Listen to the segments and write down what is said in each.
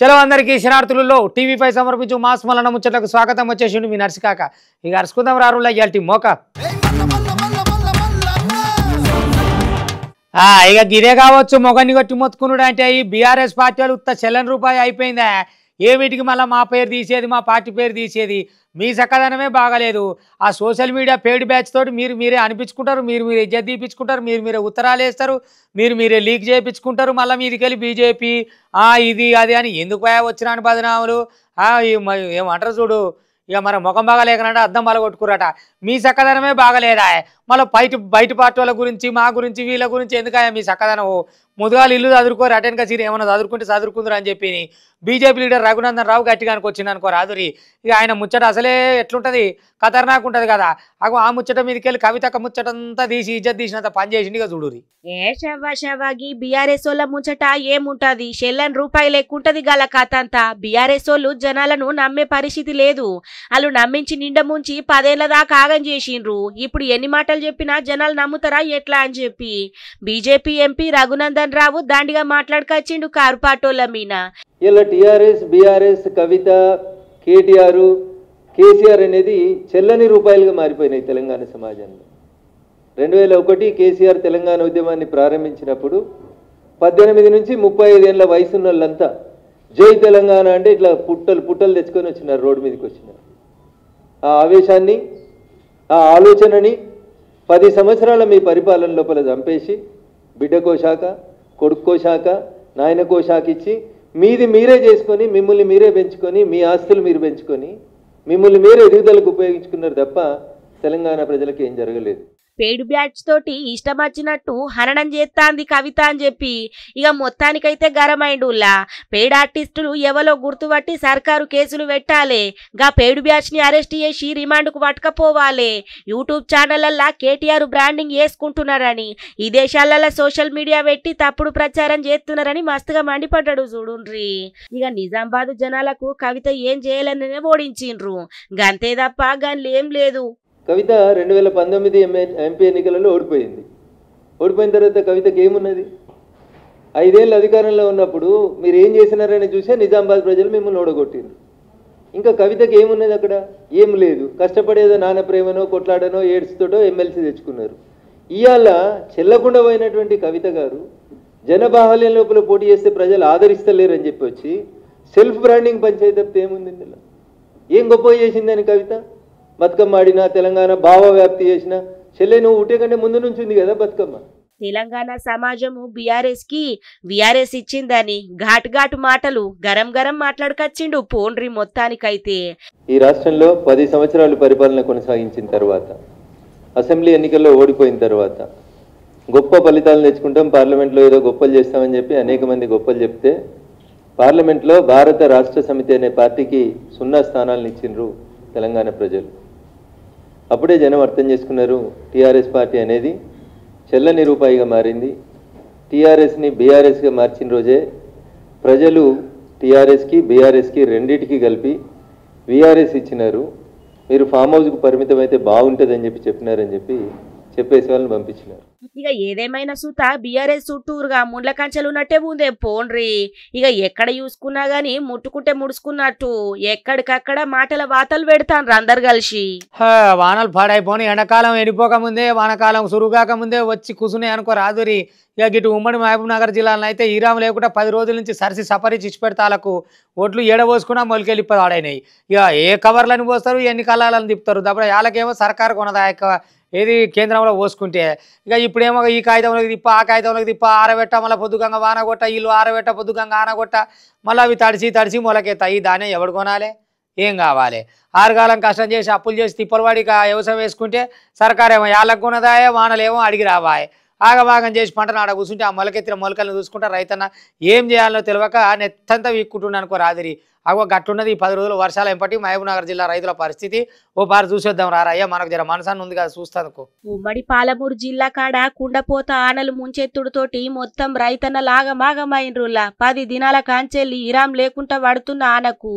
చలో అందరికీ శనార్థులలో టీవీ5 సమర్పించు మాస్ మలన ముచ్చట్లకు స్వాగతం. వచ్చేసిండు మీ నర్సికాక. ఇక అరుచుకుందాం రారులా ఇయాల్టి మోక. ఇక గిరే కావచ్చు మొగన్ని కొట్టి మొత్తుకున్నాడు. అంటే ఈ బీఆర్ఎస్ పార్టీ వాళ్ళు ఉత్త చెల్లని రూపాయి అయిపోయిందా? ఏమిటికి మళ్ళీ మా పేరు తీసేది, మా పార్టీ పేరు తీసేది? మీ చక్కదనమే బాగలేదు. ఆ సోషల్ మీడియా పెయిడ్ బ్యాచ్ తోటి మీరే అనిపించుకుంటారు, మీరే ఇజ్జత్ తీపించుకుంటారు, మీరే ఉత్తరాలు వేస్తారు, మీరే లీక్ చేయించుకుంటారు. మళ్ళీ మీదికి వెళ్ళి బీజేపీ ఇది అది అని ఎందుకు వచ్చినాను బదనాములు. ఏమంటారు చూడు, ఇక మన ముఖం బాగాలేకనంటే అద్దం బాగా కొట్టుకురట. మీ చక్కదనమే బాగలేదా? మళ్ళీ బయట పార్టీ వాళ్ళ గురించి, మా గురించి, వీళ్ళ గురించి ఎందుకయా మీ చక్కదనం? ముదుగాలు ఇల్లు చదువుకోరు, అటెన్గా సీరి ఏమన్నా చదువుకుంటే చదువుకుందరు అని చెప్పి బీజేపీ లీడర్ రఘునందన్ రావు గట్టిగానికి వచ్చింది అనుకో రాదురి. ఇక ఆయన ముచ్చట అసలే ఎట్లుంటుంది, ఖతర్నాక్ ఉంటుంది కదా. ఆ ముచ్చట మీదకి వెళ్ళి కవితక్క ముచ్చటంతా తీసి ఇజ్జత్ తీసినంత పని చేసింది. ఇక చూడురి. షవ్వాగి బీఆర్ఎస్ వాళ్ళ ముచ్చట ఏముంటది? చెల్లని రూపాయి లెక్కుంటది గల కథ అంతా. బీఆర్ఎస్ వాళ్ళు జనాలను నమ్మే పరిస్థితి లేదు. వాళ్ళు నమ్మించి నిండ ముంచి 10 ఏళ్ల దాకా ఆగం చేసిండ్రు. ఇప్పుడు ఎన్ని మాటలు చెప్పినా జనాలు నమ్ముతారా ఎట్లా అని చెప్పి BJP MP Raghunandan Rao దాండిగా మాట్లాడుకొచ్చిండు car పాటోళ్ళ మీన. ఇలా టీఆర్ఎస్, బీఆర్ఎస్, కవిత, కేటీఆర్, కేసీఆర్ అనేది చెల్లని రూపాయలుగా మారిపోయినాయి తెలంగాణ సమాజంలో. 2001 కేసీఆర్ తెలంగాణ ఉద్యమాన్ని ప్రారంభించినప్పుడు 18 నుంచి 35 ఏళ్ళ వయసున్న వాళ్ళంతా జై తెలంగాణ అంటే ఇట్లా పుట్టలు తెచ్చుకొని వచ్చినారు, రోడ్డు మీదకి వచ్చినారు. ఆ ఆవేశాన్ని, ఆ ఆలోచనని 10 సంవత్సరాల మీ పరిపాలన లోపల చంపేసి బిడ్డకో శాఖ, కొడుక్కో శాఖ, నాయనకో శాఖ ఇచ్చి మీరే చేసుకొని, మిమ్మల్ని మీరే పెంచుకొని, మీ ఆస్తులు మీరు పెంచుకొని, మిమ్మల్ని మీరే ఎదుగుదలకు ఉపయోగించుకున్నారు తప్ప తెలంగాణ ప్రజలకు ఏం జరగలేదు. పేడు బ్యాచ్ తోటి ఇష్టం వచ్చినట్టు హననం చేస్తాంది కవిత అని చెప్పి ఇక మొత్తానికైతే గరమైండుల్లా. పేడ్ ఆర్టిస్టులు ఎవలో గుర్తుపట్టి సర్కారు కేసులు పెట్టాలి. గా పేడు బ్యాచ్ ని అరెస్ట్ చేసి రిమాండ్కు పట్టుకపోవాలి. యూట్యూబ్ ఛానళ్లల్లా కేటీఆర్ బ్రాండింగ్ వేసుకుంటున్నారని, ఈ దేశాలలో సోషల్ మీడియా పెట్టి తప్పుడు ప్రచారం చేస్తున్నారని మస్తుగా మండిపడ్డాడు చూడుండ్రి. ఇక నిజామాబాద్ జనాలకు కవిత ఏం చేయాలనే ఓడించిండ్రు, గంతే తప్ప గన్లు ఏం లేదు. కవిత 2019 ఎంపీ ఎన్నికలలో ఓడిపోయింది. ఓడిపోయిన తర్వాత కవితకి ఏమున్నది? 5 ఏళ్ళు అధికారంలో ఉన్నప్పుడు మీరు ఏం చేసినారని చూసే నిజామాబాద్ ప్రజలు మిమ్మల్ని ఓడగొట్టింది. ఇంకా కవితకి ఏమున్నది అక్కడ? ఏం లేదు. కష్టపడేదో నాన్న ప్రేమనో, కొట్లాడనో, ఏడ్స్తోటో ఎమ్మెల్సీ తెచ్చుకున్నారు. ఇవాళ చెల్లకుండా పోయినటువంటి కవిత గారు జనబాహల్యం లోపల పోటీ చేస్తే ప్రజలు ఆదరిస్తలేరని చెప్పి వచ్చి సెల్ఫ్ బ్రాండింగ్ పంచాయతీ తప్పితే ఏముంది ఇందులో? ఏం గొప్ప చేసిందని కవిత? బతుకమ్మ ఆడినా, తెలంగాణ భావ వ్యాప్తి చేసిన చెల్లె నువ్వు ఉట్టే కంటే ముందు నుంచి ఉంది కదా బతుకమ్మ. తెలంగాణ సమాజము బీఆర్ఎస్ ఇచ్చిందని ఘాటు మాటలు గరం మాట్లాడుకొచ్చిండు పోండ్రి. మొత్తానికైతే ఈ రాష్ట్రంలో 10 సంవత్సరాలు పరిపాలన కొనసాగించిన తర్వాత, అసెంబ్లీ ఎన్నికల్లో ఓడిపోయిన తర్వాత గొప్ప ఫలితాలు తెచ్చుకుంటాం, పార్లమెంట్లో ఏదో గొప్పలు చేస్తామని చెప్పి అనేక మంది గొప్పలు చెప్తే పార్లమెంట్లో భారత రాష్ట్ర సమితి అనే పార్టీకి 0 స్థానాలను ఇచ్చిండ్రు తెలంగాణ ప్రజలు. అప్పుడే జనం అర్థం చేసుకున్నారు టీఆర్ఎస్ పార్టీ అనేది చెల్లని రూపాయిగా మారింది. టీఆర్ఎస్ని బీఆర్ఎస్గా మార్చిన రోజే ప్రజలు టీఆర్ఎస్కి, బీఆర్ఎస్కి రెండింటికి కలిపి వీఆర్ఎస్ ఇచ్చినారు. మీరు ఫామ్ హౌస్కు పరిమితం అయితే బాగుంటుందని చెప్పినారని చెప్పేసి వాళ్ళని పంపించినారు. ఇక ఏదేమైనా సుత బీఆర్ఎస్ చుట్టూరుగా ముండ్ల కంచెలు ఉన్నట్టే ఉందే పోండ్రి. ఇక ఎక్కడ చూసుకున్నా గాని ముట్టుకుంటే ముడుచుకున్నట్టు ఎక్కడికక్కడ మాటల వాతలు పెడతాను అందరు కలిసి. వానలు పాడైపోని, ఎండాకాలం ఎండిపోక ముందే, వానకాలం సురుగాక ముందే వచ్చి కూసునే అనుకో రాదురి. ఇక ఇటు ఉమ్మడి మహబూబ్ నగర్ జిల్లాలో అయితే ఈరాము లేకుండా 10 రోజుల నుంచి సరిసి సపరించి ఇచ్చిపెడతాలకు ఒట్లు ఏడబోసుకున్నా మొలికెళ్ళి ఆడైనాయి. ఇక ఏ కవర్లను పోస్తారు, ఎన్ని కళ్ళాలను తిప్పుతారు. దప్పుడు వాళ్ళకేమో సర్కారు కొనదా ఏది కేంద్రంలో పోసుకుంటే. ఇక ఇప్పుడేమో ఈ కాగితంలోకి తిప్ప, ఆ కాగితంలోకి తిప్ప, ఆరబెట్ట, మళ్ళీ పొద్దుగంగా వానగొట్ట, ఇల్లు ఆరబెట్ట, పొద్దుగంగా ఆనగొట్ట, మళ్ళీ అవి తడిసి మొలకెత్తాయి. దాన్ని ఎవడు కొనాలి? ఏం కావాలి? 6 కాలం కష్టం చేసి అప్పులు చేసి తిప్పలు పడి వ్యవసాయం వేసుకుంటే సర్కారేమో వాళ్ళకు కొనదాయే, వానలేమో అడిగి రావాయే. ఆగమాగం చేసి పంటను ఆడ కూర్చుంటే ఆ మొలకెత్తిన మొలకలను చూసుకుంటా రైతన్న ఏం చేయాలో తెలియక నెత్తంతా వీక్కుంటుండే అనుకో రాదిరి. అగో గట్లున్నది ఈ 10 రోజులు వర్షాలు ఎంపటి మహబూబ్నగర్ జిల్లా రైతుల పరిస్థితి ఓ పారు చూసేద్దాం రారయ్య మనకు జర మనసాన్ని ఉంది కదా చూస్తానుకో. ఉమ్మడి పాలమూరు జిల్లా కాడ కుండపోత ఆనలు ముంచెత్తుడుతోటి మొత్తం రైతన్న లాగమాగమైనరులా 10 దినాల కాంచెల్లి ఇరాం లేకుండా పడుతున్న ఆనకు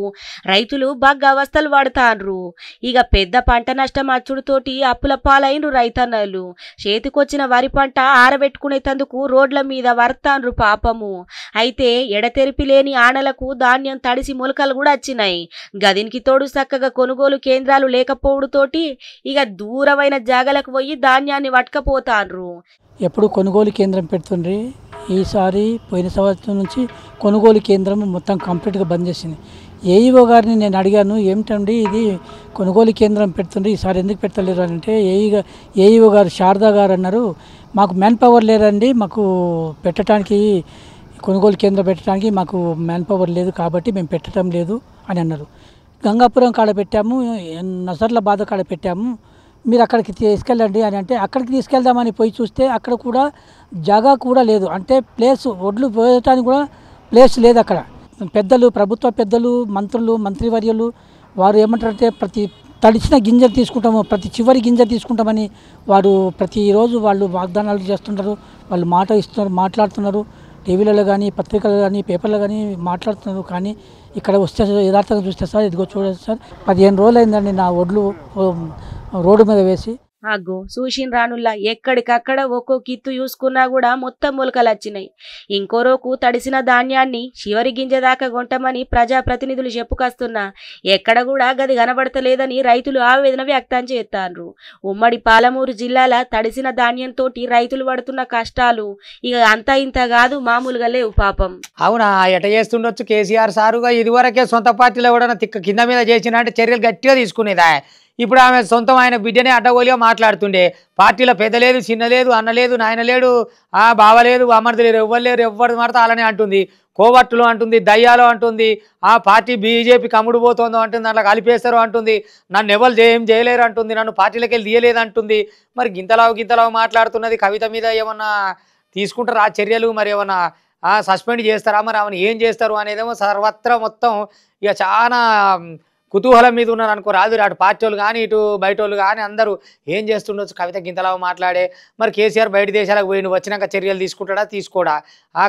రైతులు బగ్గ అవస్థలు పడతాన్రు. ఇక పెద్ద పంట నష్టం అచ్చుడుతోటి అప్పుల పాలైనరు రైతన్నలు. చేతికొచ్చిన వరి పంట ఆరబెట్టుకునేందుకు రోడ్ల మీద వర్తాన్రు పాపము. అయితే ఎడతెరిపి లేని ఆనలకు ధాన్యం తడిసి మొలకలు కూడా వచ్చినాయి. గదినికి తోడు చక్కగా కొనుగోలు కేంద్రాలు లేకపోవడంతోటి ఇక దూరమైన జాగలకు పోయి ధాన్యాన్ని పట్టుకపోతాన్రు. ఎప్పుడు కొనుగోలు కేంద్రం పెడుతుండ్రి, ఈసారి పోయిన సంవత్సరం నుంచి కొనుగోలు కేంద్రం మొత్తం కంప్లీట్గా బంద్ చేసింది. ఏఈఓ గారిని నేను అడిగాను, ఏమిటండి ఇది కొనుగోలు కేంద్రం పెడుతుండ్రి ఈసారి ఎందుకు పెట్టలేరు అని అంటే ఏఈఓ గారు శారదా గారు అన్నారు, మాకు మ్యాన్ పవర్ లేదండి, మాకు పెట్టడానికి కొనుగోలు కేంద్రం పెట్టడానికి మాకు మ్యాన్ పవర్ లేదు కాబట్టి మేము పెట్టడం లేదు అని అన్నారు. గంగాపురం కాడ పెట్టాము, నజర్లాబాద్ కాడ పెట్టాము, మీరు అక్కడికి తీసుకెళ్ళండి అని అంటే అక్కడికి తీసుకెళ్దామని పోయి చూస్తే అక్కడ కూడా జాగా కూడా లేదు. అంటే ప్లేస్ ఒడ్లు పోయటానికి కూడా ప్లేస్ లేదు అక్కడ. పెద్దలు, ప్రభుత్వ పెద్దలు, మంత్రివర్యులు వారు ఏమంటారంటే ప్రతి తడిచిన గింజ తీసుకుంటాము, ప్రతి చివరి గింజ తీసుకుంటామని వారు ప్రతిరోజు వాళ్ళు వాగ్దానాలు చేస్తుంటారు, వాళ్ళు మాట్లాడుతున్నారు. టీవీలలో కానీ పత్రికలు కానీ పేపర్లో కానీ మాట్లాడుతున్నారు. కానీ ఇక్కడ వస్తే యథార్థంగా చూస్తే సార్ ఇదిగో చూడండి సార్ 15 రోజులు అయిందండి నా ఒడ్లు రోడ్డు మీద వేసి. అగ్గో చూసిన రానుల్లా ఎక్కడికక్కడ ఒక్కో కిత్తు చూసుకున్నా కూడా మొత్తం మొలకలు వచ్చినాయి. ఇంకో రోజు తడిసిన ధాన్యాన్ని చివరి గింజ దాకా కొంటమని ప్రజాప్రతినిధులు చెప్పుకొస్తున్నా ఎక్కడ కూడా గది కనబడతలేదని రైతులు ఆవేదన వ్యక్తం చేస్తారు. ఉమ్మడి పాలమూరు జిల్లాల తడిసిన ధాన్యంతో రైతులు పడుతున్న కష్టాలు ఇక అంతా ఇంత కాదు, మామూలుగా లేవు పాపం. అవునా, ఎట చేస్తుండొచ్చు కేసీఆర్ సారుగా. ఇదివరకే సొంత పార్టీలో కూడా తిక్క కింద మీద చేసిన అంటే చర్యలు గట్టిగా తీసుకునేదా. ఇప్పుడు ఆమె సొంతం ఆయన బిడ్డనే అడ్డగోలిగా మాట్లాడుతుండే. పార్టీలో పెద్ద లేదు, చిన్న లేదు, అన్న లేదు, నాయన లేడు, బావ లేదు, అమర్ది లేరు, ఎవ్వరు లేరు, ఎవ్వరు మారితే అలానే అంటుంది. కోవట్టులు అంటుంది, దయ్యాలు అంటుంది, ఆ పార్టీ బీజేపీకి అమ్ముడు పోతుందో అంటుంది, అట్లా కలిపేస్తారు అంటుంది, నన్ను ఎవరు ఏం చేయలేరు అంటుంది, నన్ను పార్టీలోకి వెళ్ళి తీయలేదు అంటుంది. మరి గింతలావు మాట్లాడుతున్నది. కవిత మీద ఏమన్నా తీసుకుంటారా చర్యలు, మరి ఏమన్నా సస్పెండ్ చేస్తారా, మరి ఆమెను ఏం చేస్తారు అనేదేమో సర్వత్రా మొత్తం ఇక చాలా కుతూహలం మీద ఉన్నారు అనుకో. రాదు అటు పార్టీ వాళ్ళు కానీ ఇటు బయట వాళ్ళు కానీ అందరూ ఏం చేస్తుండొచ్చు కవిత గింతలావు మాట్లాడే. మరి కేసీఆర్ బయట దేశాలకు పోయి నువ్వు వచ్చినాక చర్యలు తీసుకుంటాడా, తీసుకోడా,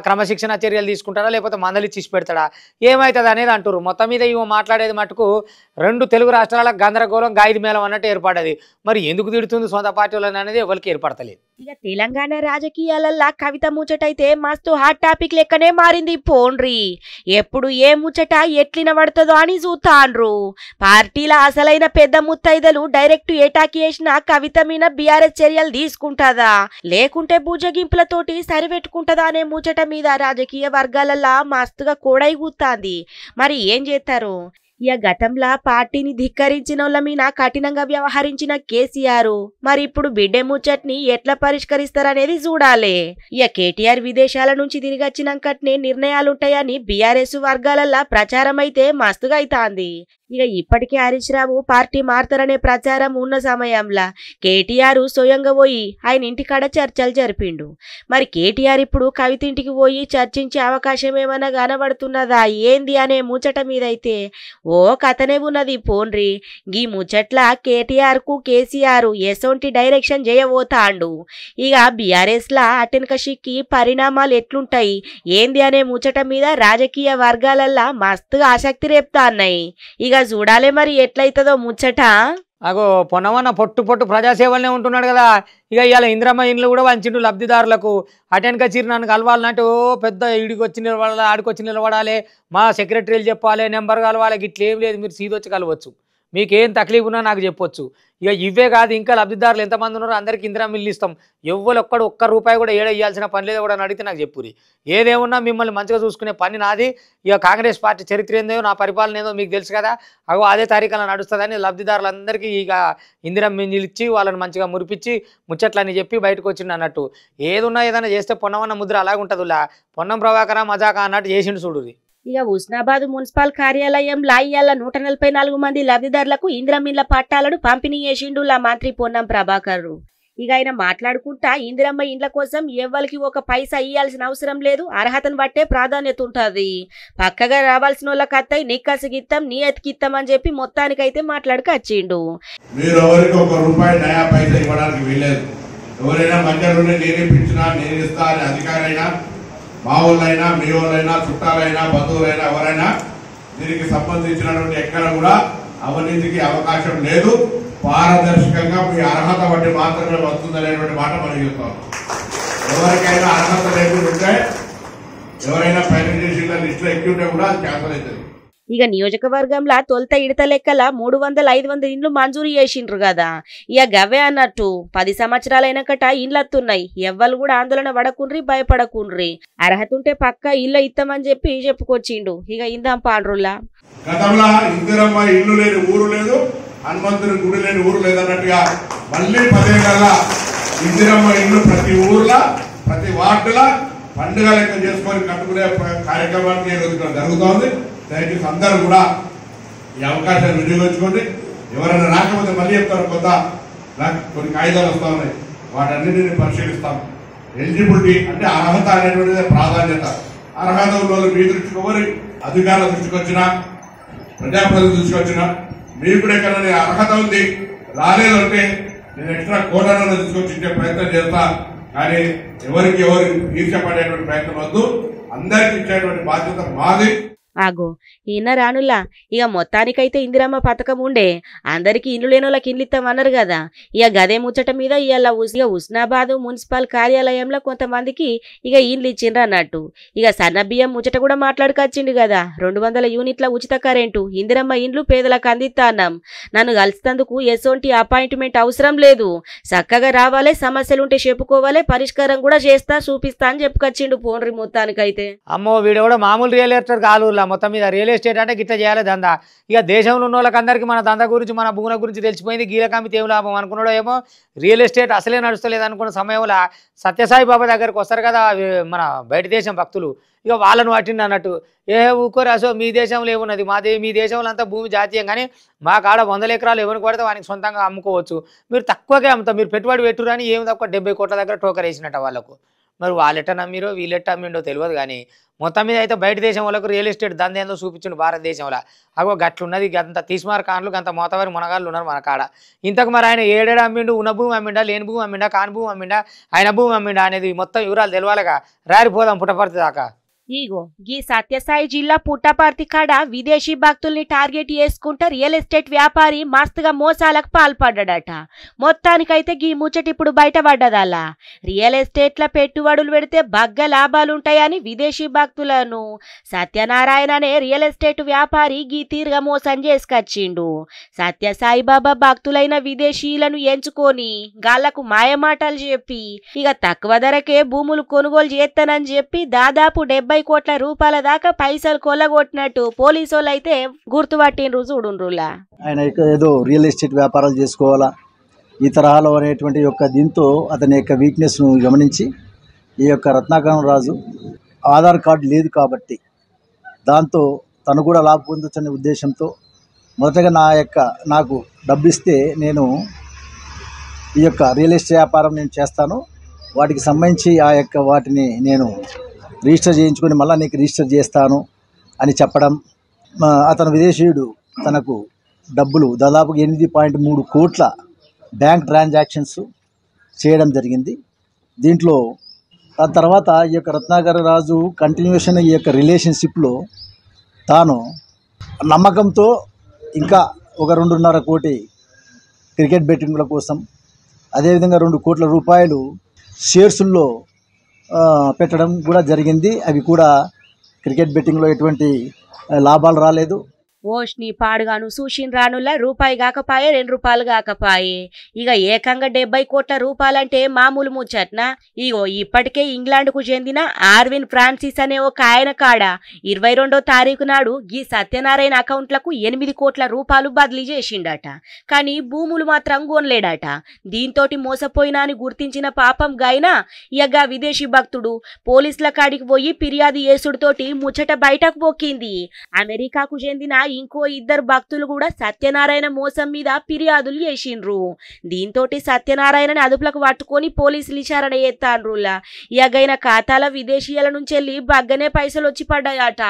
క్రమశిక్షణ చర్యలు తీసుకుంటాడా, లేకపోతే మందలి తీసి పెడతాడా, ఏమవుతుంది అనేది అంటారు. మొత్తం మీద ఇవో మాట్లాడేది మటుకు 2 తెలుగు రాష్ట్రాలకు గందరగోళం గాయిది మేళం అన్నట్టు ఏర్పడ్డది. మరి ఎందుకు తిడుతుంది సొంత పార్టీ వాళ్ళని అనేది ఎవరికి ఏర్పడతలేదు. ఇక తెలంగాణ రాజకీయాలల్లా కవిత ముచ్చటైతే మస్తు హాట్ టాపిక్ లెక్కనే మారింది. పోండ్రి ఎప్పుడు ఏ ముచ్చట ఎట్లిన పడుతుందో అని చూస్తాండ్రు. పార్టీల అసలైన పెద్ద ముత్తైదలు డైరెక్ట్ ఏటాకి చేసిన కవిత మీద బీఆర్ఎస్ చర్యలు తీసుకుంటాదా, లేకుంటే భుజగింపులతోటి సరిపెట్టుకుంటదా అనే ముచ్చట మీద రాజకీయ వర్గాలల్లా మస్తుగా కోడై కూతాంది. మరి ఏం చేస్తారు? ఇక గతంలో పార్టీని ధిక్కరించిన వాళ్ళ మీద కఠినంగా వ్యవహరించిన కేసీఆర్ మరి ఇప్పుడు బిడ్డే ముచ్చట్ని ఎట్లా పరిష్కరిస్తారనేది చూడాలి. ఇక కేటీఆర్ విదేశాల నుంచి తిరిగి వచ్చినాకనే నిర్ణయాలుంటాయని బీఆర్ఎస్ వర్గాలల్లా ప్రచారం అయితే మస్తుగా అవుతాంది. ఇక ఇప్పటికే హరీష్ రావు పార్టీ మారుతారనే ప్రచారం ఉన్న సమయంలో కేటీఆర్ స్వయంగా పోయి ఆయన ఇంటికాడ చర్చలు జరిపిండు. మరి కేటీఆర్ ఇప్పుడు కవిత ఇంటికి పోయి చర్చించే అవకాశం ఏమైనా కనబడుతున్నదా ఏంది అనే ముచ్చట మీద అయితే ఓ కథనే ఉన్నది. పోన్రి గీ ముచ్చట్ల కేటీఆర్ కు కేసీఆర్ ఎసొంటి డైరెక్షన్ చేయబోతాండు. ఇక బీఆర్ఎస్ లా అటెనక షిక్కి పరిణామాలు ఎట్లుంటాయి ఏంది అనే ముచ్చట మీద రాజకీయ వర్గాలల్లా మస్తుగా ఆసక్తి రేపుతా అన్నాయి. ఇక చూడాలి మరి ఎట్లయితుందో ముచ్చట. అగో పొన్నమన్న పొట్టు ప్రజాసేవలనే ఉంటున్నాడు కదా. ఇక ఇవాళ ఇంద్రమ్మ ఇండ్లు కూడా వంచిండు లబ్ధిదారులకు. అటెనక చీర నన్ను కలవాలంటే ఓ పెద్ద ఈడికి వచ్చి నిలబడాలి, ఆడికొచ్చి నిలబడాలి, మా సెక్రటరీలు చెప్పాలి, నెంబర్ కలవాలి, గిట్ల ఏం లేదు, మీరు సీదొచ్చి కలవచ్చు, మీకేం తక్లీఫ్ ఉన్నా నాకు చెప్పొచ్చు. ఇక ఇవే కాదు ఇంకా లబ్ధిదారులు ఎంతమంది ఉన్నారో అందరికి ఇందిరమ్మ ఇల్లు ఇస్తాం. ఎవ్వరు ఒక్క రూపాయి కూడా ఏడ ఇవ్వాల్సిన పని లేదు కూడా అడిగితే నాకు చెప్పురి. ఏదేమున్నా మిమ్మల్ని మంచిగా చూసుకునే పని నాది. ఇక కాంగ్రెస్ పార్టీ చరిత్ర ఏందో నా పరిపాలన ఏందో మీకు తెలుసు కదా. అగో అదే తారీఖున నడుస్తుందని లబ్ధిదారులందరికీ ఇక ఇందిరమ్మ ఇల్లు ఇచ్చి వాళ్ళని మంచిగా మురిపించి ముచ్చట్లని చెప్పి బయటకు వచ్చిండు అన్నట్టు. ఏదున్నా ఏదైనా చేస్తే పొన్నమన్న ముద్ర అలాగే ఉంటుందిలా. పొన్నం ప్రభాకర మజాకా అన్నట్టు చేసిండు చూడుది. ఇక హుస్నాబాద్ మున్సిపల్ కార్యాలయంలో ఇవాళ 144 మంది లబ్ధిదారులకు ఇందిరమ్మ ఇళ్ల పట్టాలను పంపిణీ చేసిండు మంత్రి పొన్నం ప్రభాకర్. ఇక ఆయన మాట్లాడుకుంటా ఇందిరమ్మ ఇండ్ల కోసం ఎవ్వరికి ఒక పైసా ఇయ్యాల్సిన అవసరం లేదు, అర్హతను బట్టే ప్రాధాన్యత ఉంటుంది, పక్కగా రావాల్సిన వాళ్ళకి అత్తయ్య నిక్కసిగిత్తాం నీ ఎతికిత్తాం అని చెప్పి మొత్తానికైతే మాట్లాడుకొచ్చిండు. మీరు ఎవరికి ఒక రూపాయి నయా పైసా ఇవ్వడానికి వీలేదు. ఎవరైనా మధ్యలో నేనే పిచ్చినా నేను ఇస్తా అనే అధికారైనా మా వాళ్ళైనా మీ వాళ్ళైనా చుట్టాలైనా బంధువులైనా ఎవరైనా దీనికి సంబంధించినటువంటి ఎక్కడ కూడా అవినీతికి అవకాశం లేదు. పారదర్శకంగా మీ అర్హత బట్టి మాత్రమే వస్తుందనేటువంటి మాట మనం చెప్తాం. ఎవరికైనా అర్హత లేకుండా ఉంటే ఎవరైనా ప్రైవేట్ చేసిన లిస్టులో ఎక్కి ఉంటే కూడా అది క్యాన్సల్ అవుతుంది. ఇక నియోజకవర్గంలో తొలుత ఇడత లెక్కల 300-500 ఇండ్లు మంజూరు చేసిండ్రు కదా. ఇక గవే అన్నట్టు 10 సంవత్సరాలైనాకట ఇండ్లత్తున్నాయి. ఎవ్వరు కూడా ఆందోళన పడకుండ్రి, భయపడకుండ్రి, అర్హత ఉంటే పక్క ఇల్లు ఇస్తామని చెప్పి చెప్పుకొచ్చిండు. ఇక ఇందాం పాండ్రుల్లా గతంలో ఇందిరమ్మ ఇల్లు లేని ఊరు లేదు, హనుమంతుని గుడి లేని ఊరు లేదన్నట్టుగా మళ్ళీ 10 ఏళ్ళ ఇందిరమ్మ ఇల్లు ప్రతి ఊర్లో ప్రతి వార్డులో పండుగ లెక్క చేసుకొని కట్టుకునే కార్యక్రమానికి జరుగుతోంది. దయచేసి అందరూ కూడా ఈ అవకాశాన్ని వినియోగించుకోండి. ఎవరైనా రాకపోతే మళ్ళీ చెప్తారు, కొత్త నాకు కొన్ని కాగితాలు వస్తా ఉన్నాయి, వాటన్నిటిని పరిశీలిస్తాం. ఎలిజిబిలిటీ అంటే అర్హత అనేటువంటిది ప్రాధాన్యత. అర్హత ఉన్న వాళ్ళు మీ దృష్టికి ఎవరి అధికారుల దృష్టికి వచ్చినా ప్రజాప్రతినిధుల దృష్టికి వచ్చినా మీకు కూడా ఎక్కడైనా అర్హత ఉంది రాలేదంటే నేను ఎక్స్ట్రా కోటాలను తీసుకొచ్చి ఇచ్చే ప్రయత్నం చేస్తా. కానీ ఎవరికి ఎవరు ఈర్చపడేటువంటి ప్రయత్నం వద్దు, అందరికి ఇచ్చేటువంటి బాధ్యత మాది. ఆగో ఈయన రానుల్లా ఇక మొత్తానికైతే ఇందిరమ్మ పథకం ఉండే అందరికి ఇండ్లు లేని వాళ్ళకి ఇండ్లు ఇస్తామన్నారు కదా. ఇక గదే ముచ్చట మీద ఇక హుస్నాబాద్ మున్సిపల్ కార్యాలయంలో కొంతమందికి ఇక ఇండ్లు ఇచ్చిండ్రు అన్నట్టు. ఇక సన్న బియ్యం ముచ్చట కూడా మాట్లాడుకొచ్చిండు కదా. 200 యూనిట్ల ఉచిత కరెంటు, ఇందిరమ్మ ఇండ్లు పేదలకు అందిస్తాన్నాం, నన్ను కలిసినందుకు ఎసోంటి అపాయింట్మెంట్ అవసరం లేదు, చక్కగా రావాలి, సమస్యలుంటే చెప్పుకోవాలి, పరిష్కారం కూడా చేస్తా చూపిస్తా అని చెప్పుకొచ్చిండు పోన్రి మొత్తానికైతే. అమ్మో వీడు కూడా మామూలు రియల్ ఎస్టేట్ కాదు, మొత్తం మీద రియల్ ఎస్టేట్ అంటే గిట్ట చేయాలి దందా. ఇక దేశంలో ఉన్న వాళ్ళకి అందరికీ మన దందా గురించి మన భూముల గురించి తెలిసిపోయింది. గీలకామితే ఏం లాభం అనుకున్నాడో ఏమో, రియల్ ఎస్టేట్ అసలే నడుస్తలేదు అనుకున్న సమయంలో సత్యసాయి బాబా దగ్గరకు వస్తారు కదా మన బయట దేశం భక్తులు. ఇక వాళ్ళను పట్టిండి అన్నట్టు, ఊకోరు అసో మీ దేశంలో ఏమున్నది, మీ దేశంలో అంతా భూమి జాతీయం, కానీ మా కాడ 100 ఎకరాలు ఎవరికి పడితే వానికి సొంతంగా అమ్ముకోవచ్చు, మీరు తక్కువగా అమ్ముతాం, మీరు పెట్టుబడి పెట్టురు అని ఏమి తక్కువ 70 కోట్ల దగ్గర టోకర్ వేసినట్ట వాళ్ళకు. మరి వాళ్ళెట్ట నమ్మిరో వీళ్ళెట్ట అమ్మిండో తెలియదు, కానీ మొత్తం మీద అయితే బయట దేశం వాళ్ళకు రియల్ ఎస్టేట్ దంద ఏందో చూపించండు భారతదేశంలో. అగో గట్లున్నది, గంత తీస్మార్ కాన్లు గంత మోతవారి మునగాళ్ళు ఉన్నారు మన కాడ. ఇంతకు మరి ఆయన ఏడేడు అమ్మిండు, ఉన్న భూమి అమ్మిండా, లేని భూమి అమ్మిండా, కాని భూమి అమ్మిండా, ఆయన భూమి అమ్మిండా అనేది మొత్తం వివరాలు తెలవాలిగా. రారిపోదాం పుట్టపర్తి దాకా. ఇగో గీ సత్యసాయి జిల్లా పుట్టపర్తి కాడ విదేశీ భక్తుల్ని టార్గెట్ చేసుకుంటా రియల్ ఎస్టేట్ వ్యాపారి మస్తుగా మోసాలకు పాల్పడ్డాడట. మొత్తానికైతే గీ ముచ్చట ఇప్పుడు బయటపడ్డదల్లా. రియల్ ఎస్టేట్ల పెట్టుబడులు పెడితే బగ్గ లాభాలుంటాయని విదేశీ భక్తులను సత్యనారాయణ అనే రియల్ ఎస్టేట్ వ్యాపారి గీ తీరుగా మోసం చేసుకొచ్చిండు. సత్యసాయి బాబా భక్తులైన విదేశీయులను ఎంచుకొని గాళ్లకు మాయమాటలు చెప్పి ఇక తక్కువ ధరకే భూములు కొనుగోలు చేస్తానని చెప్పి దాదాపు 70 కోట్ల రూపాయల దాకా పైసలు కొల్లగొట్టినట్టు పోలీసు వాళ్ళు అయితే గుర్తుపట్టినరు చూడుండ్రులా. ఆయన ఏదో రియల్ ఎస్టేట్ వ్యాపారాలు చేసుకోవాలా ఈ తరహాలో అనేటువంటి యొక్క దీంతో అతని యొక్క వీక్నెస్ను గమనించి ఈ యొక్క రత్నాకరం రాజు ఆధార్ కార్డు లేదు కాబట్టి దాంతో తను కూడా లాభ పొందొచ్చనే ఉద్దేశంతో మొదటగా నాకు డబ్బు ఇస్తే నేను ఈ యొక్క రియల్ ఎస్టేట్ వ్యాపారం నేను చేస్తాను, వాటికి సంబంధించి వాటిని నేను రిజిస్టర్ చేయించుకొని మళ్ళీ నీకు రిజిస్టర్ చేస్తాను అని చెప్పడం. అతను విదేశీయుడు తనకు డబ్బులు దాదాపు 8.3 కోట్ల బ్యాంక్ ట్రాన్సాక్షన్స్ చేయడం జరిగింది. దీంట్లో దాని తర్వాత ఈ యొక్క రత్నాకర రాజు కంటిన్యూషన్ ఈ యొక్క రిలేషన్షిప్లో తాను నమ్మకంతో ఇంకా ఒక 2.5 కోటి క్రికెట్ బెట్టింగ్ల కోసం, అదేవిధంగా 2 కోట్ల రూపాయలు షేర్సుల్లో పెట్టడం కూడా జరిగింది. అవి కూడా క్రికెట్ బెట్టింగ్లో ఎటువంటి లాభాలు రాలేదు. ఓష్ని పాడుగాను సూషిన్రానుల రూపాయి కాకపాయే 2 రూపాయలు కాకపాయే. ఇక ఏకంగా 70 కోట్ల రూపాయలంటే మామూలు ముచ్చట్నా? ఇగో ఇప్పటికే ఇంగ్లాండ్కు చెందిన ఆర్విన్ ఫ్రాన్సిస్ అనే ఒక ఆయన కాడ 22వ తారీఖు నాడు ఈ సత్యనారాయణ అకౌంట్లకు 8 కోట్ల రూపాయలు బదిలీ చేసిండట. కానీ భూములు మాత్రం కొనలేడట. దీంతోటి మోసపోయినా అని గుర్తించిన పాపం గైనా ఇక విదేశీ భక్తుడు పోలీసుల కాడికి పోయి ఫిర్యాదు చేసుడుతోటి ముచ్చట బయటకు పోకింది. అమెరికాకు చెందిన ఇంకో ఇద్దరు భక్తులు కూడా సత్యనారాయణ మోసం మీద ఫిర్యాదులు చేసిండ్రు. దీంతోటి సత్యనారాయణని అదుపులకు పట్టుకొని పోలీసులు విచారణ చేస్తాండ్రులా. ఇగైన ఖాతాల విదేశీయాల నుంచి వెళ్ళి బగ్గనే పైసలు వచ్చి పడ్డాయట.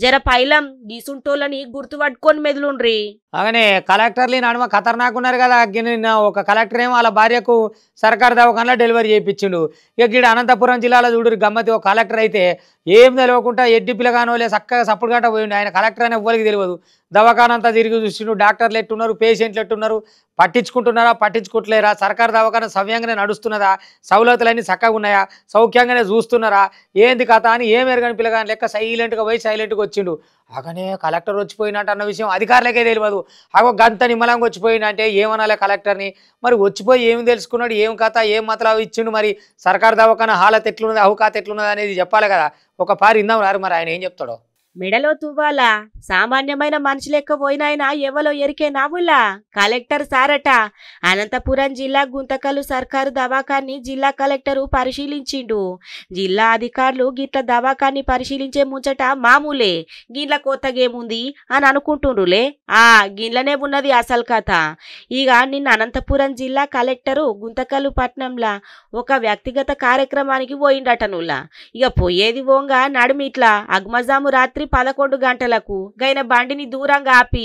జర పైలం గీసుంటోళ్ళని గుర్తుపట్టుకొని మెదులుండ్రి. అలానే కలెక్టర్లు నడుమ ఖతర్నాక్ ఉన్నారు కదా. నిన్న ఒక కలెక్టర్ ఏమో వాళ్ళ భార్యకు సర్కారు దవాఖానలో డెలివరీ చేయించిండు. ఇక గీడ అనంతపురం జిల్లాలో చూడు గమ్మతి. ఒక కలెక్టర్ అయితే ఏం తెలియకుండా ఎడ్డి పిల్లగానోలే చక్కగా సప్పుడు గంట పోయిండు. ఆయన కలెక్టర్ అని ఎవ్వరికి తెలియదు. దవాఖాన అంతా తిరిగి చూసిండు. డాక్టర్లు ఎట్టున్నారు, పేషెంట్లు ఎట్టున్నారు, పట్టించుకుంటున్నారా పట్టించుకోవట్లేరా, సర్కారు దవాఖాన సవ్యంగానే నడుస్తున్నదా, సౌలతులన్నీ చక్కగా ఉన్నాయా, సౌఖ్యంగానే చూస్తున్నారా, ఏంది కథ అని ఏం ఎరగని పిల్లగాని లెక్క సైలెంట్గా పోయి సైలెంట్గా వచ్చిండు. అగనే కలెక్టర్ వచ్చిపోయినట్టు అన్న విషయం అధికారులకే తెలియదు. అగో గంత నిమ్మలంగా వచ్చిపోయినంటే ఏమనాలే కలెక్టర్ని. మరి వచ్చిపోయి ఏం తెలుసుకున్నాడు, ఏం కథ, ఏం మతలా ఇచ్చిండు, మరి సర్కారు దవాఖాన హాలత్ ఎట్లున్నది, అహుకాత ఎట్లున్నది అనేది చెప్పాలి కదా. ఒక పారి ఇందాం రారు, మరి ఆయన ఏం చెప్తాడో. మెడలో తువ్వాల సామాన్యమైన మనిషి లెక్క పోయినాయన ఎవలో ఎరికే నావులా కలెక్టర్ సారట. అనంతపురం జిల్లా గుంతకల్లు సర్కారు దవాఖాన్ని జిల్లా కలెక్టరు పరిశీలించిండు. జిల్లా అధికారులు గిట్ల దవాఖాన్ని పరిశీలించే ముచ్చట మామూలే, గిట్ల కొత్తగేముంది అని అనుకుంటుండ్రులే. గిట్లనే ఉన్నది అసలు కథ. ఇక నిన్న అనంతపురం జిల్లా కలెక్టరు గుంతకల్లు పట్నంలా ఒక వ్యక్తిగత కార్యక్రమానికి పోయిండటనులా. ఇక పోయేది పోంగా నడుమిట్లా అగ్మజాము రాత్రి 11 గంటలకు గైన బండిని దూరంగా ఆపి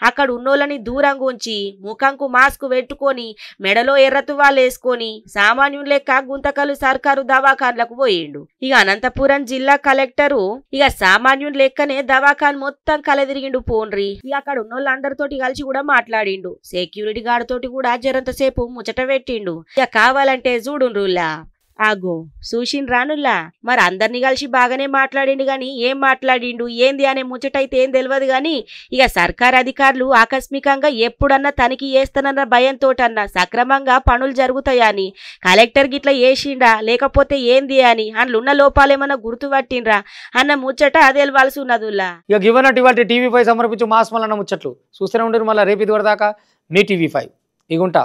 అక్కడ ఉన్నోళ్ళని దూరంగా ఉంచి ముఖంకు మాస్క్ పెట్టుకొని మెడలో ఎర్రతువాలు వేసుకొని సామాన్యుని లెక్క గుంతకల్లు సర్కారు దవాఖాన్లకు పోయిండు. ఇక అనంతపురం జిల్లా కలెక్టరు ఇక సామాన్యుని లెక్కనే దవాఖాన్ మొత్తం కలదిరిగిండు పోన్రి. ఇక అక్కడ ఉన్నోళ్ళందరితోటి కలిసి కూడా మాట్లాడిండు. సెక్యూరిటీ గార్డ్ తోటి కూడా జరంతసేపు ముచ్చట పెట్టిండు. ఇక కావాలంటే చూడుండ్రులా. ఆగో చూసిన రానుల్లా. మరి అందరినీ కలిసి బాగానే మాట్లాడిండు గాని ఏం మాట్లాడిండు ఏంది అనే ముచ్చటైతే ఏం తెలియదు గాని ఇక సర్కార్ అధికారులు ఆకస్మికంగా ఎప్పుడన్నా తనిఖీ చేస్తానన్న భయంతోటన్నా సక్రమంగా పనులు జరుగుతాయని కలెక్టర్ గిట్లా చేసిండా లేకపోతే ఏంది అని అందులో లోపాలేమన్నా గుర్తుపట్టిండ్రా అన్న ముచ్చట తెలవాల్సి ఉన్నదుల్లా. ఇక గివనట్టు ఇవాళ టీవీ5 సమర్పించు మాస్ మల్లన్న ముచ్చట్లు చూస్తూనే ఉండరు. మళ్ళీ రేపు ఇది వరదాకా మీ టీవీ5 ఇగుంటా.